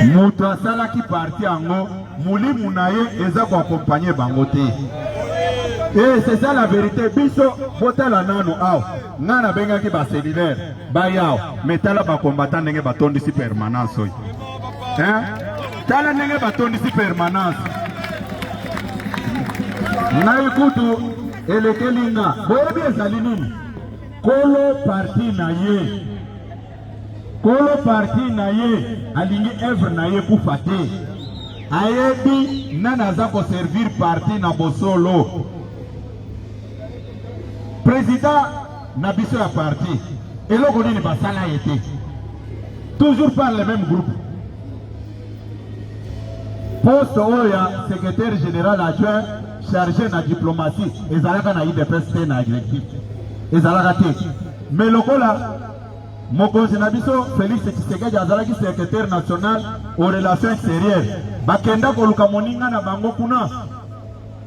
Mutu asala ki parti ango, mouli mounaye eza ko accompagner bangote. Et c'est ça la vérité. Biso, botala nano aw. Ngana benga ki ba cellulaire, ba yaw. Mais tala ba combattant nenge ba tondi si permanence. Hein? Tala nenge ba tondi si permanence. Na ikutu elekelinga. Boyebi ezali nini? Kolo parti na ye. Kolo parti na ye. Alingi œuvre na ye kufate. Ayebi nana za ko servir parti na bosolo. Président Nabiso a parti. Et là, on est basala été. Toujours par le même groupe. Poste Oya, secrétaire général adjoint, chargé de la diplomatie. Et Zalaka na IDPS na exécutif. Et Zalaka te. Mais le là, mon conseiller Nabiso, Félix Tshisekedi Azalaki secrétaire national aux relations extérieures. Bakenda koluka moninga na bango kuna.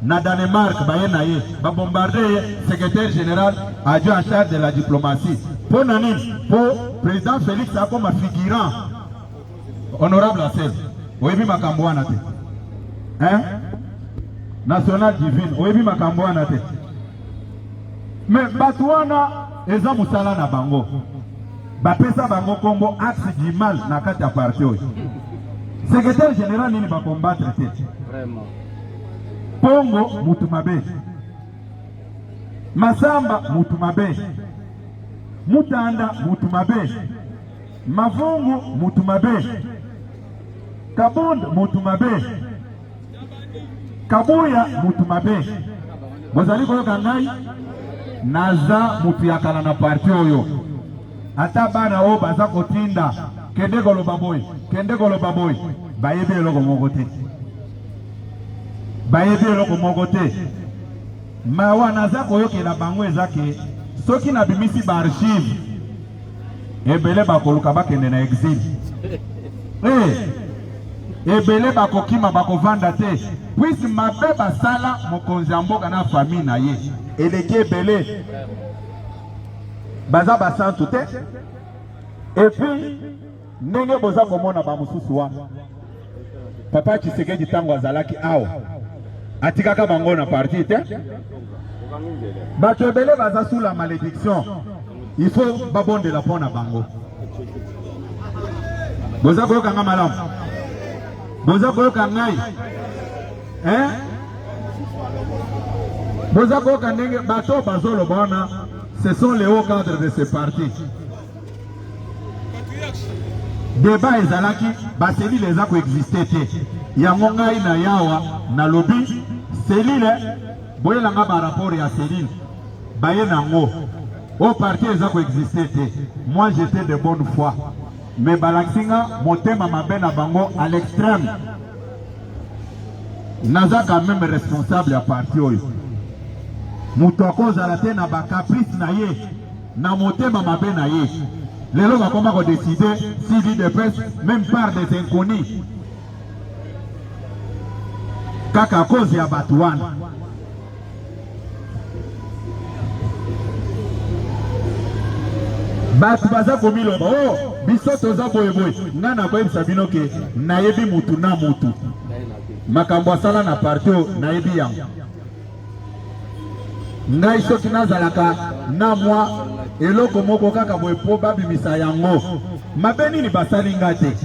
Na Danemark, baye na ye, ba bombarder secrétaire général adjoint en charge de la diplomatie. Pour nani, pour président Félix a comme figurant honorable Assel. Oyebi makamboana te. Hein? National divine, oyebi makamboana te. Mais batuana eza musala na bango. Ba pesa bango kombo axe du mal na kati ya parti oyo. Secrétaire général nini ba combattre te. Vraiment. Pongo mutumabe, Masamba mutumabe, Mutanda mutumabe, Mavungu mutumabe, Kabund mutumabe, Kabuya mutumabe. Bozali koyo kangai naza mutu yakala na parti oyo. Ata bana o baza kotinda kende goloba boy, bayebe eloko moko te. Bayebi eloko moko te. Mawa naza koyokela bango ezake soki na bimisi ba archive ebele bakoluka bakende na exil. Ebele bakokima bakovanda te. Puisse mabe basala mokonzi ya mboka na famille na ye. Eleki ebele baza basantu te. Et puis ndenge boza komona ba mususu wa Papa Tshisekedi tango azalaki awa atikaka bango na parti te. Bato ebele baza sous la malédiction. Il faut babonde la pona bango. Boza koyoka nga malamu. Boza koyoka ngai. Hein? Boza koyoka ndenge bato bazolo bona. Ce sont les hauts cadres de ce parti. Débat ezalaki baseli les a coexisté te. Yango ngai na yawa na lobby selile boyelanga ba rapport ya selile baye nango au parti eza coexisté te. Moi j'étais de bonne foi mais balaksinga motema mabe na bango à l'extrême. Naza quand même responsable ya parti oyo. Mutu akozala te na ba caprice na ye na motema mabe na ye. Lelo bakoma ko décider si vie de presse même par des inconnus. Kaka cause ya batuana. Batu baza komiloba oh biso toza boyeboy ngana koyebisa bino ke nayebi mutu na mutu. Makambo asala na parti nayebi yango. Ngai soki nazalaka na mwa eloko moko kaka boye po babimisa yango. Mabeni ni basali ngate.